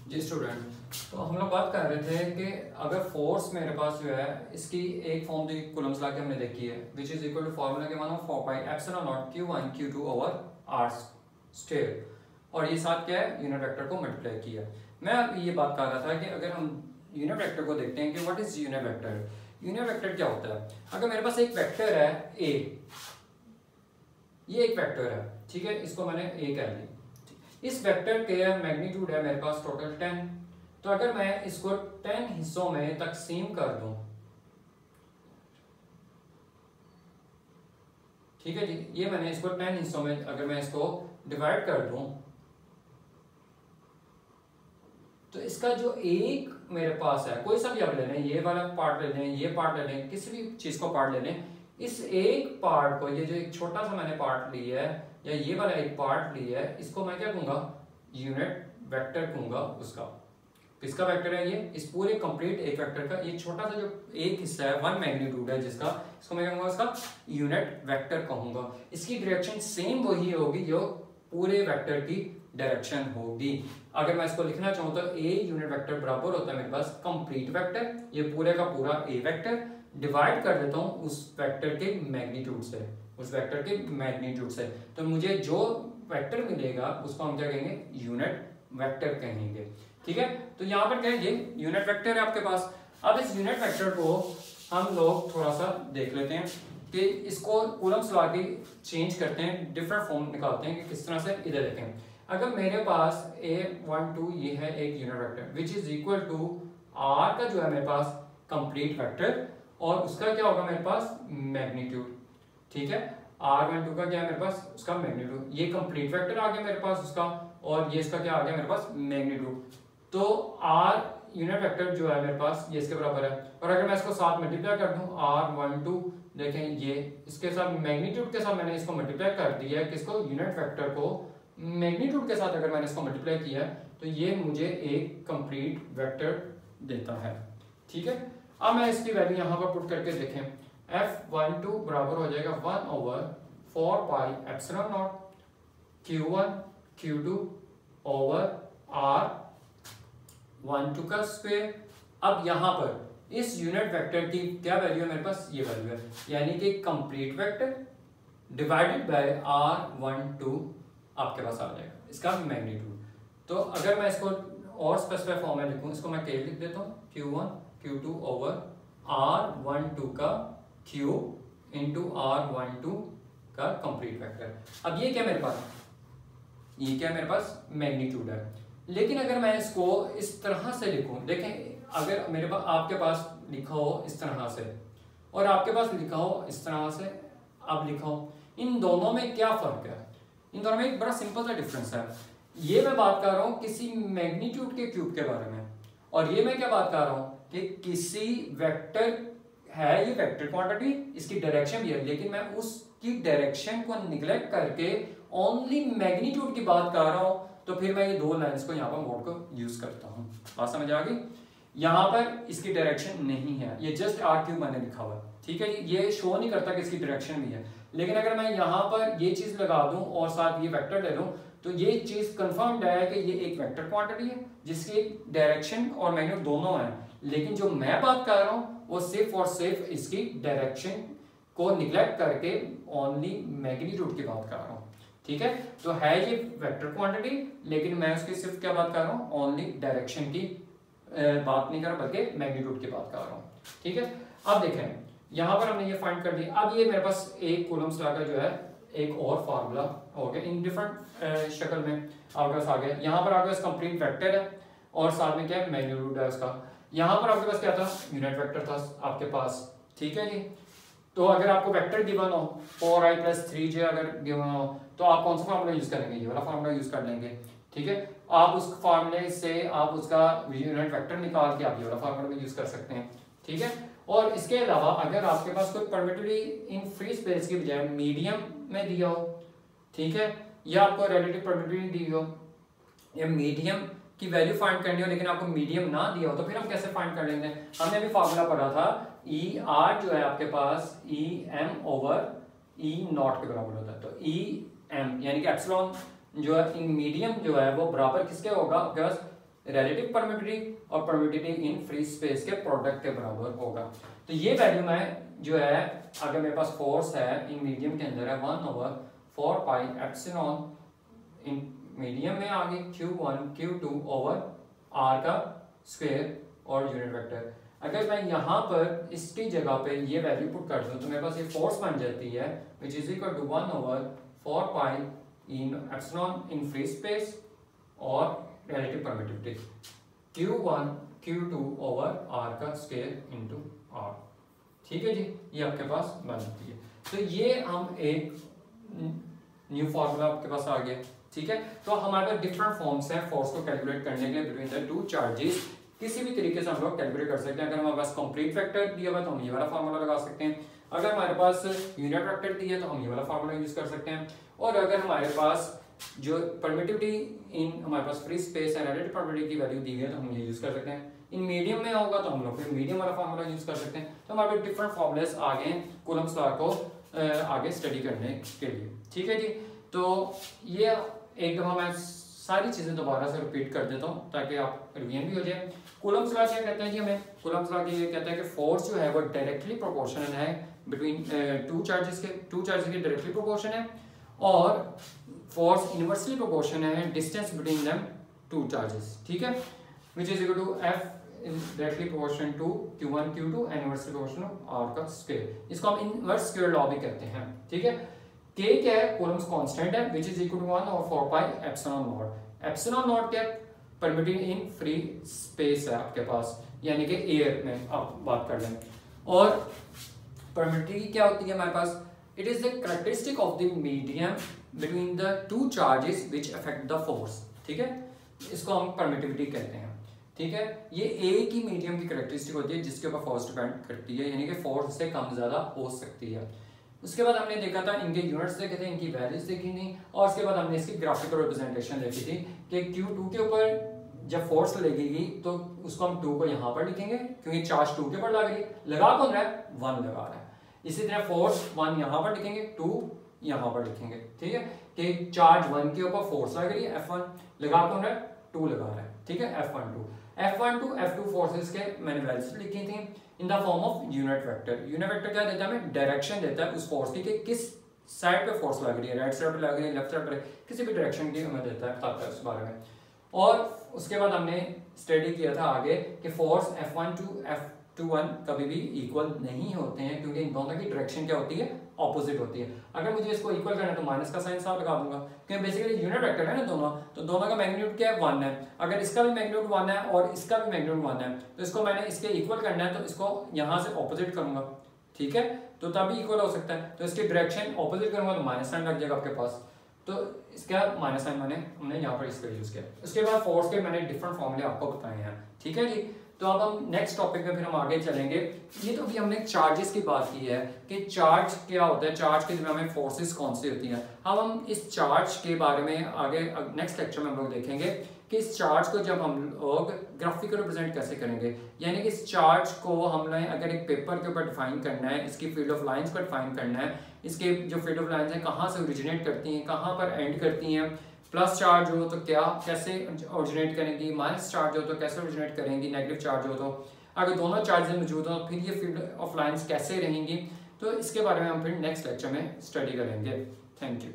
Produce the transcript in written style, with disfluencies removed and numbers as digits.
जी student, तो हम लोग बात कर रहे थे कि अगर फोर्स मेरे पास जो है इसकी एक फॉर्म जो कूलम्स लॉ की हमने देखी है which is equal to formula के मानो 4 pi epsilon not q1 q2 over r square, और ये साथ क्या है यूनिट वेक्टर को मल्टीप्लाई किया। मैं अब ये बात कर रहा था कि अगर हम यूनिट वेक्टर को देखते हैं कि what is unit vector. Unit vector क्या होता है? अगर मेरे पास एक वेक्टर है a, ये एक वेक्टर है, ठीक है, इसको मैंने a कह ली। इस वेक्टर के मैग्नीट्यूड है मेरे पास टोटल 10। तो अगर मैं इसको 10 हिस्सों में तकसीम कर दूं, ठीक है जी, ये मैंने इसको 10 हिस्सों में अगर मैं इसको डिवाइड कर दूं, तो इसका जो एक मेरे पास है, कोई सा भी आप ले लें, ये वाला पार्ट ले लें, ये पार्ट ले लें, किसी भी चीज को पार्ट ले लें, इस एक पार्ट को, ये जो एक छोटा सा मैंने पार्ट लिया है या ये वाला एक पार्ट लिया है, इसको मैं क्या कहूंगा? यूनिट वेक्टर कहूंगा उसका। किसका वेक्टर है ये? इस पूरे कंप्लीट एक वेक्टर का ये छोटा सा जो एक हिस्सा है, वन मैग्नीट्यूड है जिसका, इसको मैं कहूंगा उसका यूनिट वेक्टर कहूंगा। इसकी डायरेक्शन सेम वही होगी जो पूरे वेक्टर की डायरेक्शन होगी। अगर मैं इसको लिखना चाहूँ तो ए यूनिट वेक्टर बराबर होता है मेरे पास कंप्लीट वेक्टर, ये पूरे का पूरा ए वेक्टर, डिवाइड कर देता हूँ उस वेक्टर के मैग्नीट्यूड से, उस वेक्टर के मैग्नीट्यूड से, तो मुझे जो वेक्टर मिलेगा उसको हम क्या कहेंगे? यूनिट वेक्टर कहेंगे। ठीक है, तो यहाँ पर क्या है? ये यूनिट वेक्टर है आपके पास। अब इस यूनिट वेक्टर को हम लोग थोड़ा सा देख लेते हैं कि इसको कूलम्स लॉ की चेंज करते हैं, डिफरेंट फॉर्म निकालते हैं कि किस तरह से। इधर देखें, अगर मेरे पास a12 ये है एक unit vector which is equal to r का जो है मेरे पास कंप्लीट वेक्टर, और उसका क्या होगा मेरे पास? मैग्नीट्यूड। ठीक है, r12 का क्या है मेरे पास? उसका मैग्नीट्यूड। ये कंप्लीट वेक्टर आ गया मेरे पास उसका, और ये इसका क्या आ गया मेरे पास? मैग्नीट्यूड। तो r यूनिट वेक्टर जो है मेरे पास ये इसके बराबर है, और अगर मैं इसको साथ मल्टीप्लाई कर दूं r12, देखें ये इसके साथ मैग्नीट्यूड के साथ मैंने इसको मल्टीप्लाई कर दिया है, किसको? यूनिट वेक्टर को मैग्नीट्यूड के साथ अगर मैंने इसको मल्टीप्लाई किया है तो ये मुझे एक कंप्लीट वेक्टर देता है। ठीक है, अब मैं इसकी वैल्यू यहाँ पर पुट करके देखें, f12 बराबर हो जाएगा 1 over 4 pi epsilon not q1 q2 over r12 का स्क्वायर। अब यहाँ पर इस यूनिट वेक्टर की क्या वैल्यू है मेरे पास? ये वैल्यू है, यानी कि complete vector divided by r12 आपके पास आ जाएगा, इसका मैग्नीट्यूड। तो अगर मैं इसको और स्पेसिफाई फॉर्म में लिखूं, इसको मैं लिख देता हूँ q1 q2 ओवर r12 का q इंटू r12 का कंप्लीट वेक्टर। अब ये क्या मेरे पास? ये क्या मेरे पास? मैग्नीट्यूड है। लेकिन अगर मैं इसको इस तरह से लिखूं, देखें, अगर मेरे पास आपके पास लिखा हो इस तरह से और आपके पास लिखा हो इस तरह से, अब लिखा हो, इन दोनों में क्या फर्क है? इन दोनों में एक बड़ा सिंपल सा डिफरेंस है। ये मैं बात कर रहा हूं किसी मैग्नीट्यूड के क्यूब के बारे में, और ये मैं क्या बात कर रहा हूं कि किसी वेक्टर है, ये वेक्टर क्वांटिटी, इसकी डायरेक्शन भी है, लेकिन मैं उसकी डायरेक्शन को निगलेक्ट करके ओनली मैग्नीट्यूड की बात कर रहा हूं, तो फिर मैं ये दो लाइंस को यहाँ पर मोड को यूज करता हूँ। बात समझ आ गई? यहाँ पर इसकी डायरेक्शन नहीं है, ये जस्ट आर क्यूब मैंने लिखा हुआ है। ठीक है जी, ये शो नहीं करता कि इसकी डायरेक्शन भी है, लेकिन अगर मैं यहाँ पर ये चीज लगा दूं और साथ ये वेक्टर ले लूं, तो ये चीज कंफर्म्ड है कि ये एक वेक्टर क्वांटिटी है जिसकी डायरेक्शन और मैग्नीट्यूड दोनों है। लेकिन जो मैं बात कर रहा हूँ वो सिर्फ और सिर्फ इसकी डायरेक्शन को निगलेक्ट करके ओनली मैग्नीट्यूड की बात कर रहा हूँ। ठीक है, तो है ये वेक्टर क्वांटिटी, लेकिन मैं उसकी सिर्फ क्या बात कर रहा हूँ? ओनली डायरेक्शन की बात नहीं कर रहा, बल्कि मैग्नीट्यूड की बात कर रहा हूँ। ठीक है, अब देखें, यहाँ पर हमने ये फाइंड कर लिया। अब ये मेरे पास एक कूलम्स लॉ का जो है एक और फार्मूला हो गया, इन डिफरेंट शक्ल में आपके पास आ गया। यहाँ पर आपके पास कंप्लीट वेक्टर है और साथ में क्या है? मैग्नीट्यूड है उसका। यहाँ पर आपके पास क्या था? यूनिट वेक्टर था आपके पास। ठीक है जी, तो अगर आपको वेक्टर गिवन हो 4i + 3j अगर गिवन हो, तो आप कौन सा फार्मूला यूज करेंगे? ये वाला फार्मूला यूज कर लेंगे। ठीक है, आप उस फार्मूले से आप उसका यूनिट वेक्टर निकाल के आप ये वाला फार्मूला भी यूज कर सकते हैं। ठीक है, और इसके अलावा अगर आपके पास कोई परमिटिवली इन फ्री स्पेस की बजाय मीडियम में दिया हो, ठीक है, या आपको रिलेटिव परमिटिविटी दी हो, या मीडियम की वैल्यू फाइंड करनी हो लेकिन आपको मीडियम ना दिया हो, तो फिर हम कैसे फाइंड कर लेंगे? हमने अभी फार्मूला पढ़ा था, ई आर जो है आपके पास E M over E naught के बराबर होता है। तो ई एम यानी कि एप्सिलॉन जो है इन मीडियम जो है वो बराबर किसके होगा? आपके पास रिलेटिव परमिटिविटी और परमिटिविटी इन फ्री स्पेस के प्रोडक्ट के बराबर होगा। तो ये वैल्यू मैं जो है, अगर मेरे पास फोर्स है इन मीडियम के अंदर है 1/4 पाई एप्सिलॉन, इन मीडियम में आगे Q1 Q2 ओवर R का स्क्वायर और यूनिट वेक्टर। अगर मैं यहाँ पर इसकी जगह पे ये वैल्यू पुट कर दूँ तो मेरे पास ये फोर्स बन जाती है which is equal to 1/4 pi in epsilon in free space और relative permittivity Q1 Q2 over R का स्क्वायर इनटू R। ठीक है जी, ये आपके पास बन जाती है। तो ये हम एक न्यू फार्मूला आपके पास आ गया। ठीक है, तो हमारे पास डिफरेंट फॉर्म्स हैं फोर्स को कैलकुलेट करने के लिए बिटवीन द टू चार्जेस। किसी भी तरीके से हम लोग कैलकुलेट कर सकते हैं। अगर हमारे पास कंप्लीट वेक्टर दिया हुआ है तो हम ये वाला फार्मूला लगा सकते हैं, अगर हमारे पास यूनिट वेक्टर दिया है तो हम ये वाला फार्मूला यूज कर सकते हैं, और अगर हमारे पास जो परमिटिविटी इन हमारे पास free space and relative permittivity की वैल्यू दी है तो हम ये यूज कर सकते हैं। इन मीडियम में होगा तो हम लोग फिर मीडियम वाला फार्मूला यूज कर सकते हैं। तो हमारे पास डिफरेंट फॉर्मूलेस आ गए कूलम्ब्स लॉ को आगे स्टडी करने के लिए। ठीक है जी, तो ये एक दफा मैं सारी चीजें दोबारा से रिपीट कर देता हूँ ताकि आप रिवीजन भी हो जाए। कूलम्ब्स लॉ क्या कहते हैं जी, हमें कूलम्ब्स लॉ ये कहता है कि फोर्स जो है वो डायरेक्टली प्रोपोर्शनल है बिटवीन टू चार्जेस के डायरेक्टली प्रोपोर्शन है, और फोर्स इनवर्सली प्रोपोर्शन है distance between them two charges. ठीक है, which is equal to F directly proportion to Q1 Q2 and inversely proportion R का स्क्वायर। इसको हम इनवर्स स्क्वायर लॉ भी कहते हैं। ठीक है, K क्या है, कूलम्ब्स कांस्टेंट है which is equal to 1/4 pi epsilon naught. Epsilon naught क्या परमिटिविटी इन फ्री स्पेस है आपके पास, यानी कि एयर में आप बात कर लें। और परमिटिविटी क्या होती है हमारे पास, it is the characteristic of the medium between the two charges which affect the force. ठीक है, इसको हम परमिटिविटी कहते हैं। ठीक है, ये एक ही मीडियम की कैरेक्टरिस्टिक होती है जिसके ऊपर फोर्स डिपेंड करती है, यानी कि फोर्स से कम ज्यादा हो सकती है। उसके बाद हमने देखा था इनके यूनिट्स देखे थे, इनकी वैल्यूज देखी थी, और उसके बाद हमने इसकी ग्राफिकल रिप्रेजेंटेशन देखी थी कि Q2 के ऊपर जब फोर्स लगेगी तो उसको हम 2 को यहाँ पर लिखेंगे क्योंकि चार्ज 2 के ऊपर लग रही है, लगा कौन रहा है, 1 लगा रहा है। इसी तरह फोर्स 1 यहाँ पर लिखेंगे, 2 यहाँ पर लिखेंगे। ठीक है, कि चार्ज 1 के ऊपर फोर्स लग रही है F1, लगा कौन रहा है, 2 लगा रहा है। ठीक है, F12 F2 फोर्सेस के मैंने वैल्यूज लिखी थी in the form of unit vector. Unit vector क्या देता है, हमें डायरेक्शन देता है उस फोर्स की कि किस साइड पे फोर्स लग रही है, राइट साइड पे लग रही है, लेफ्ट साइड पे, किसी भी डायरेक्शन की हमें देता है, बताता है उस बारे में। और उसके बाद हमने स्टडी किया था आगे कि फोर्स F1 टू F21 कभी भी इक्वल नहीं होते हैं क्योंकि इन दोनों की डायरेक्शन क्या होती है, ऑपोजिट होती है। अगर मुझे इसको इक्वल करना है तो माइनस का साइन साथ लगा दूंगा क्योंकि बेसिकली यूनिट वेक्टर है ना दोनों, तो दोनों का मैग्नीट्यूड क्या है, 1 है। अगर इसका भी मैग्नीट्यूड 1 है और इसका भी मैग्नीट्यूड 1 है तो इसको मैंने इसके इक्वल करना है तो इसको यहाँ से ऑपोजिट करूंगा। ठीक है, तो तभी इक्वल हो सकता है। तो इसकी डायरेक्शन ऑपोजिट करूंगा तो माइनस साइन लग जाएगा आपके पास, तो इसका माइनस साइन हमने यहाँ पर इसका यूज किया। उसके बाद फोर्स के मैंने डिफरेंट फॉर्मूले आपको बताए हैं। ठीक है जी, तो अब हम नेक्स्ट टॉपिक में फिर हम आगे चलेंगे। ये तो अभी हमने चार्जेस की बात की है कि चार्ज क्या होता है, चार्ज के दरमियान में फोर्सेस कौन सी होती हैं। अब हम इस चार्ज के बारे में आगे नेक्स्ट लेक्चर में हम लोग देखेंगे कि इस चार्ज को जब हम लोग ग्राफिकल रिप्रेजेंट कैसे करेंगे, यानी कि इस चार्ज को हमने अगर एक पेपर के ऊपर डिफाइन करना है, इसकी फील्ड ऑफ लाइंस को डिफाइन करना है, इसके जो फील्ड ऑफ लाइंस हैं कहाँ से ओरिजिनेट करती हैं, कहाँ पर एंड करती हैं, प्लस चार्ज हो तो क्या कैसे ओरिजिनेट करेंगी, माइनस चार्ज हो तो कैसे ओरिजिनेट करेंगी, नेगेटिव चार्ज हो तो अगर दोनों चार्जेस मौजूद हो फिर ये फील्ड ऑफ लाइंस कैसे रहेंगी, तो इसके बारे में हम फिर नेक्स्ट लेक्चर में स्टडी करेंगे। Thank you.